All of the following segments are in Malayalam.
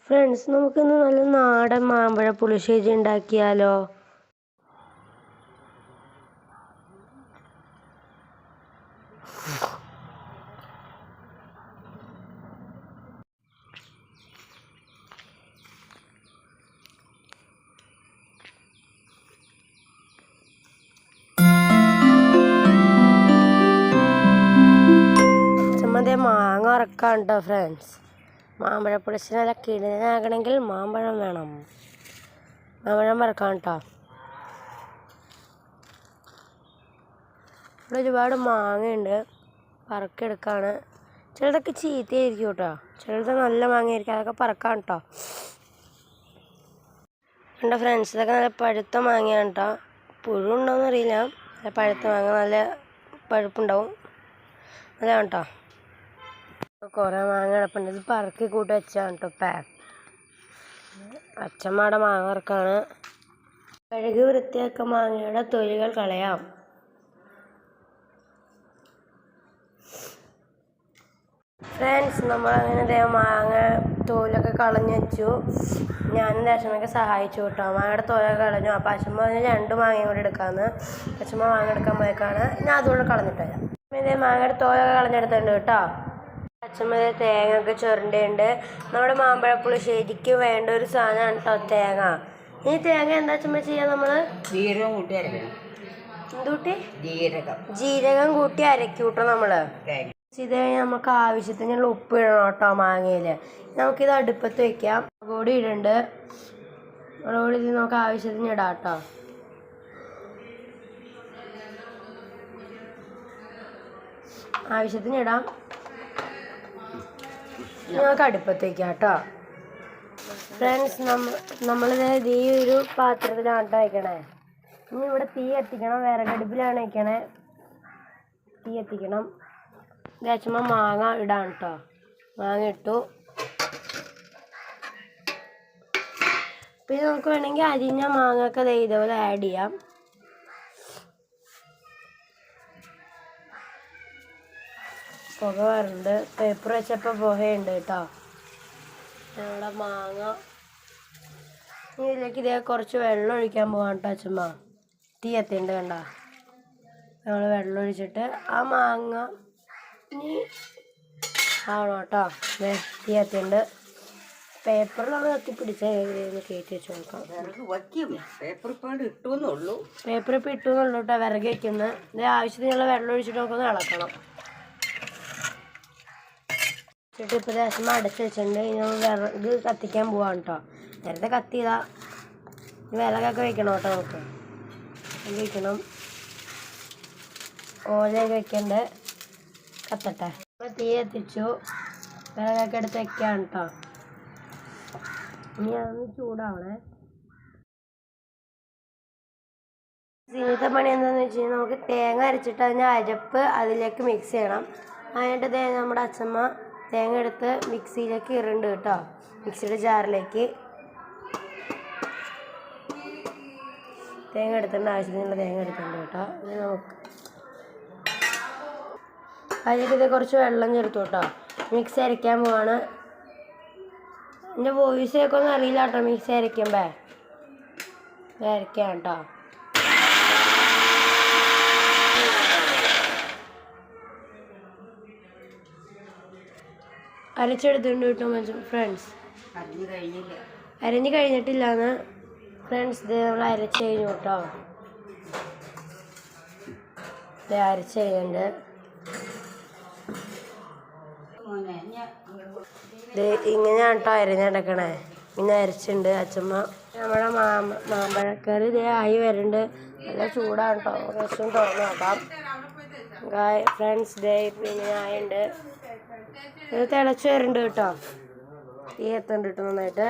ഫ്രണ്ട്സ്, നമുക്കിന്ന് നല്ല നാടൻ മാമ്പഴ പുളിശ്ശേരി ഉണ്ടാക്കിയാലോ? ചമ്മന്തി മാങ്ങ വറക്കാം കേട്ടോ ഫ്രണ്ട്സ്. മാമ്പഴ പുളിശ്ശേരി നല്ല കിടനാകണമെങ്കിൽ മാമ്പഴം വേണം. മാമ്പഴം വറക്കാം കേട്ടോ. ഇവിടെ ഒരുപാട് മാങ്ങയുണ്ട്, പറക്കെടുക്കാണ്. ചിലതൊക്കെ ചീത്തയായിരിക്കും കേട്ടോ, ചിലത് നല്ല മാങ്ങയായിരിക്കും. അതൊക്കെ പറക്കാം കേട്ടോ. എൻ്റെ ഫ്രണ്ട്സ്, ഇതൊക്കെ നല്ല പഴുത്ത മാങ്ങയാണ് കേട്ടോ. പുഴു ഉണ്ടോയെന്ന് അറിയില്ല. നല്ല പഴുത്ത മാങ്ങ, നല്ല പഴുപ്പുണ്ടാവും. അതാണ് കേട്ടോ. കുറേ മാങ്ങ കിടപ്പുണ്ട്. ഇത് പറക്കി കൂട്ടി വെച്ചാണ് കേട്ടോ. അച്ഛമ്മയുടെ മാങ്ങ വറക്കാണ്. കഴുകി വൃത്തിയാക്ക മാങ്ങയുടെ തൊലികൾ കളയാം. ഫ്രണ്ട്സ്, നമ്മളങ്ങനെ മാങ്ങ തോലൊക്കെ കളഞ്ഞു വെച്ചു. ഞാനും അച്ഛമ്മയൊക്കെ സഹായിച്ചു കേട്ടോ. മാങ്ങയുടെ തോലൊക്കെ കളഞ്ഞു. അപ്പോൾ അച്ഛമ്മ പറഞ്ഞ് 2 മാങ്ങയും കൂടി എടുക്കാമെന്ന്. അച്ഛമ്മ മാങ്ങ എടുക്കാൻ പോയേക്കാണ്. ഞാൻ അതുകൊണ്ട് കളഞ്ഞിട്ട് വരാം. ഇതേ മാങ്ങയുടെ തോലൊക്കെ കളഞ്ഞെടുത്തിട്ടുണ്ട് കേട്ടോ. അച്ഛമ്മ തേങ്ങയൊക്കെ ചുരണ്ടിയുണ്ട്. നമ്മുടെ മാമ്പഴ പുളിശ്ശേരിക്ക് വേണ്ട ഒരു സാധനമാണ് കേട്ടോ തേങ്ങ. ഈ തേങ്ങ എന്താ അച്ഛമ്മ ചെയ്യാം? നമ്മൾ ജീരകം കൂട്ടി അരക്കണം. എന്തുകൂട്ടി? ജീരകം കൂട്ടി അരക്കൂട്ടോ നമ്മൾ. ഇത് കഴിഞ്ഞ് നമുക്ക് ആവശ്യത്തിനുള്ള ഉപ്പ് ഇടണം കേട്ടോ മാങ്ങയിൽ. നമുക്കിത് അടുപ്പത്ത് വെക്കാം. മുളകുപൊടി ഇടുന്നുണ്ട്. മുളകുപൊടി ഇത് നമുക്ക് ആവശ്യത്തിന് ഇടാം കേട്ടോ. ആവശ്യത്തിന് ഇടാം. നമുക്ക് അടുപ്പത്ത് വയ്ക്കാം കേട്ടോ. ഫ്രണ്ട്സ്, നമ്മളിത് ഈ ഒരു പാത്രത്തിലാണ് കേട്ടോ വയ്ക്കണേ. ഇനി ഇവിടെ തീ കത്തിക്കണം. വിറകടുപ്പിലാണ് വയ്ക്കണേ. തീ കത്തിക്കണം. അച്ഛമ്മ മാങ്ങ ഇടാൻ കേട്ടോ. മാങ്ങ ഇട്ടു. പിന്നെ നമുക്ക് വേണമെങ്കിൽ അരിഞ്ഞ മാങ്ങയൊക്കെ ഇതേപോലെ ആഡ് ചെയ്യാം. പുക വരുന്നുണ്ട്. പേപ്പർ വെച്ചപ്പോൾ പുകയുണ്ട് കേട്ടോ. ഞങ്ങളുടെ മാങ്ങ ഇതിലേക്ക് ഇതേ കുറച്ച് വെള്ളം ഒഴിക്കാൻ പോകാം കേട്ടോ അച്ഛമ്മ. തീ കത്തിയുണ്ട് കണ്ട. നമ്മൾ വെള്ളം ഒഴിച്ചിട്ട് ആ മാങ്ങ ഇനി ആവണം കേട്ടോ. തീ കത്തിയുണ്ട്. പേപ്പറിലാണ് കത്തിപ്പിടിച്ച് കയറ്റി വെച്ച് നോക്കാം. പേപ്പർ ഇപ്പം ഇട്ടുന്നുള്ളൂ കേട്ടോ. വിറക് വയ്ക്കുന്നത്. ഇത് ആവശ്യത്തിനുള്ള വെള്ളം ഒഴിച്ചിട്ട് നമുക്കൊന്ന് ഇളക്കണം. എന്നിട്ട് ഇപ്പോൾ ദേശം അടച്ച് വെച്ചിട്ടുണ്ട്. ഇനി വിറക് കത്തിക്കാൻ പോവാണ് കേട്ടോ. നേരത്തെ കത്തിയതാ. വിറകൊക്കെ വെക്കണം കേട്ടോ. നമുക്ക് വയ്ക്കണം. ഓലയൊക്കെ വെക്കണ്ട്. കത്തട്ടെ. അപ്പോൾ തീ കത്തിച്ചു. വിറകൊക്കെ എടുത്ത് വെക്കാം കേട്ടോ. ഇനി അതൊന്ന് ചൂടാവണേ. ഇന്നത്തെ പണി എന്താണെന്ന് വെച്ച് കഴിഞ്ഞാൽ നമുക്ക് തേങ്ങ അരച്ചിട്ട് അതിൻ്റെ അരപ്പ് അതിലേക്ക് മിക്സ് ചെയ്യണം. അതിനായിട്ട് നമ്മുടെ അച്ഛമ്മ തേങ്ങ എടുത്ത് മിക്സിയിലേക്ക് ഇറുണ്ട് കേട്ടോ. മിക്സിയുടെ ജാറിലേക്ക് തേങ്ങ എടുത്തിട്ടുണ്ട്. ആവശ്യത്തിനുള്ള തേങ്ങ എടുത്തിട്ടുണ്ട് കേട്ടോ. ഇനി നമുക്ക് അതിലേക്ക് ഇത് കുറച്ച് വെള്ളം ചേർത്തു കേട്ടോ. മിക്സി അരയ്ക്കാൻ പോവാണ്. എൻ്റെ വോയിസ് കേൾക്കൊന്നും അറിയില്ല കേട്ടോ. മിക്സി അരയ്ക്കുമ്പോൾ അരയ്ക്കാം കേട്ടോ. അരച്ചെടുത്തിട്ടുണ്ട് കേട്ടോ ഫ്രണ്ട്സ്. അരഞ്ഞ് കഴിഞ്ഞിട്ടില്ലാന്ന് ഫ്രണ്ട്സ്. ഇത് നമ്മൾ അരച്ച് കഴിഞ്ഞു കേട്ടോ. ഇത് അരച്ച് കഴിഞ്ഞിട്ടുണ്ട്. ഇത് ഇങ്ങനെയാണ് കേട്ടോ അരിഞ്ഞെടുക്കണേ. പിന്നെ അരച്ചുണ്ട് അച്ഛമ്മ. നമ്മുടെ മാമ്പഴക്കറി ഇതേ ആയി വരുന്നുണ്ട്. നല്ല ചൂടാണ് കേട്ടോ. കുറച്ചും തുറന്ന് നോക്കാം ഫ്രണ്ട്സ്. ഇതേ പിന്നെ ആയുണ്ട്. ഇത് തിളച്ച് വരുന്നുണ്ട് കേട്ടോ. തീ എത്തുന്നുണ്ട് കേട്ടോ നന്നായിട്ട്.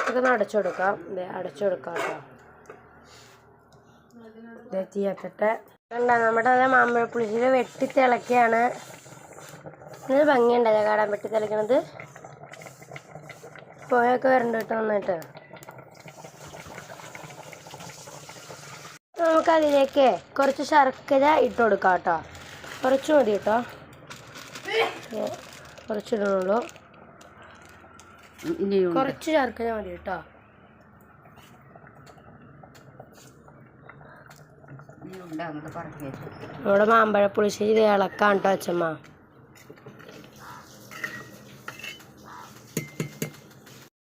ഇതൊക്കെ അടച്ചു കൊടുക്കാം. ഇതേ അടച്ചു കൊടുക്കാം കേട്ടോ. ഇതേ തീ എത്തട്ടെ. കണ്ടോ, നമ്മുടെ അതേ മാമ്പഴ പുളിശ്ശേരി വെട്ടി തിളക്കുകയാണ്. ഇത് ഭംഗിയുണ്ടല്ലേ കാണാൻ വെട്ടി തിളക്കണത്. പുകയൊക്കെ വരുന്നുണ്ട് കേട്ടോ നന്നായിട്ട്. നമുക്കതിലേക്ക് കുറച്ച് ശർക്കര ഇട്ട് കൊടുക്കാം കേട്ടോ. കുറച്ച് മതി കേട്ടോ. കുറച്ചിടുന്നുള്ളൂ. ഇനിയും കുറച്ച് ശർക്കര മതി കേട്ടോ. ഇനിയുണ്ട് അങ്ങോട്ട് പറക്കി വെച്ചു. നമ്മുടെ മാമ്പഴ പുളിശ്ശേരി ഇളക്കാം കേട്ടോ അച്ഛമ്മ.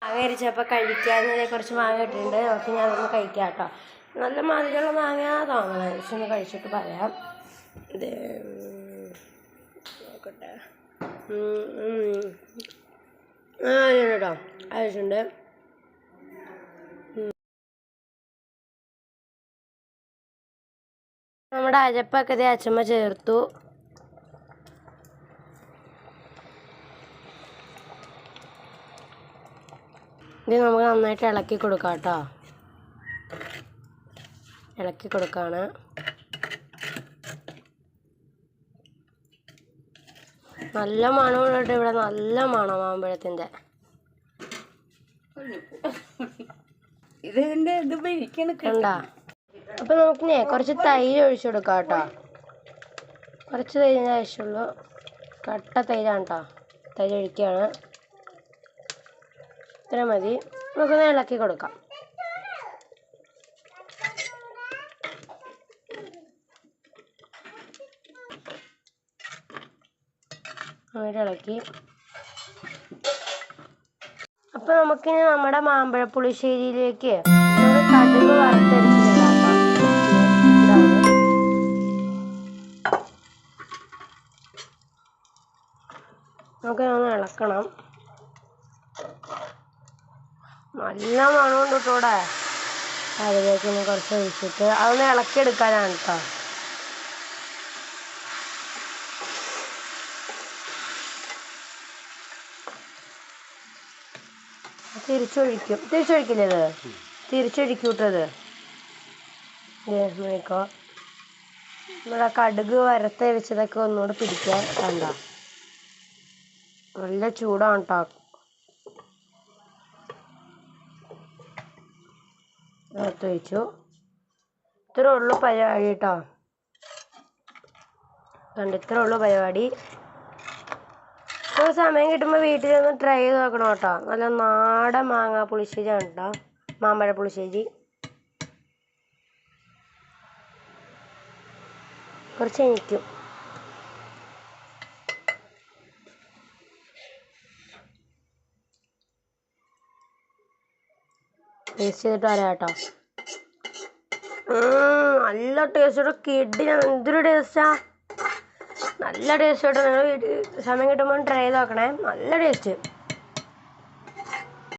മാങ്ങ അരിച്ചപ്പോൾ കഴിക്കാന്ന് കുറച്ച് മാങ്ങ ഇട്ടിട്ടുണ്ട്. നമുക്ക് ഞാൻ അതൊന്ന് കഴിക്കാം കേട്ടോ. നല്ല മധുരമുള്ള മാങ്ങയാണ് തോന്നണത്. പക്ഷെ ഒന്ന് കഴിച്ചിട്ട് പറയാം. ഇത് നോക്കട്ടെ. കേട്ടോ അയച്ചിട്ടുണ്ട്. നമ്മുടെ അരപ്പൊക്കെ ഇതേ അച്ഛമ്മ ചേർത്തു. ഇത് നമുക്ക് നന്നായിട്ട് ഇളക്കി കൊടുക്കാം കേട്ടോ. ഇളക്കി കൊടുക്കാണ്. നല്ല മണമുണ്ട് ഇവിടെ, നല്ല മണം മാമ്പഴത്തിൻ്റെ. കണ്ടാ? അപ്പം നമുക്കിനെ കുറച്ച് തൈര് ഒഴിച്ചു കൊടുക്കാം കേട്ടോ. കുറച്ച് തൈരിൻ്റെ ആവശ്യമുള്ളൂ. കട്ട തൈരാണ് കേട്ടോ. തൈര് ഒഴിക്കുകയാണ്. ഇത്ര മതി. നമുക്കൊന്ന് ഇളക്കി കൊടുക്കാം. അങ്ങനെ ഇളക്കി. അപ്പം നമുക്കിനി നമ്മുടെ മാമ്പഴ പുളിശ്ശേരിയിലേക്ക് കടുക് വറുത്തരച്ചിട്ടുണ്ടാക്കാം. നമുക്കൊന്ന് ഇളക്കണം. നല്ല മണമുണ്ട് കേട്ടോടെ. അതിലേക്ക് കുറച്ച് ഒഴിച്ചിട്ട് അതൊന്ന് ഇളക്കിയെടുക്കാനാണ് കേട്ടോ. തിരിച്ചൊഴിക്കില്ലേ ഇത്? തിരിച്ചൊഴിക്കൂട്ടത്. നോക്കോ, നമ്മുടെ കടുക് വറുത്തരച്ചതൊക്കെ ഒന്നുകൂടെ പിടിക്കാൻ. കണ്ട, നല്ല ചൂടാണ് കേട്ടോ. ഒഴിച്ചു. ഇത്രേ ഉള്ളൂ പരിപാടി കേട്ടോ. കണ്ട്, ഇത്രേ ഉള്ളൂ പരിപാടി. സമയം കിട്ടുമ്പോൾ വീട്ടിലൊന്ന് ട്രൈ ചെയ്ത് നോക്കണം കേട്ടോ. നല്ല നാടൻ മാങ്ങ പുളിശ്ശേരിയാണ് കേട്ടോ, മാമ്പഴ പുളിശ്ശേരി. കുറച്ച് എനിക്കും. ടേസ്റ്റ് ചെയ്തിട്ട് വരാം കേട്ടോ. നല്ല ടേസ്റ്റോടെ കിഡിന്. എന്തൊരു ടേസ്റ്റാ, നല്ല ടേസ്റ്റ് കേട്ടോ. നിങ്ങൾ വീട്ടിൽ സമയം കിട്ടുമ്പോൾ ട്രൈ ചെയ്ത് നോക്കണേ. നല്ല ടേസ്റ്റ്.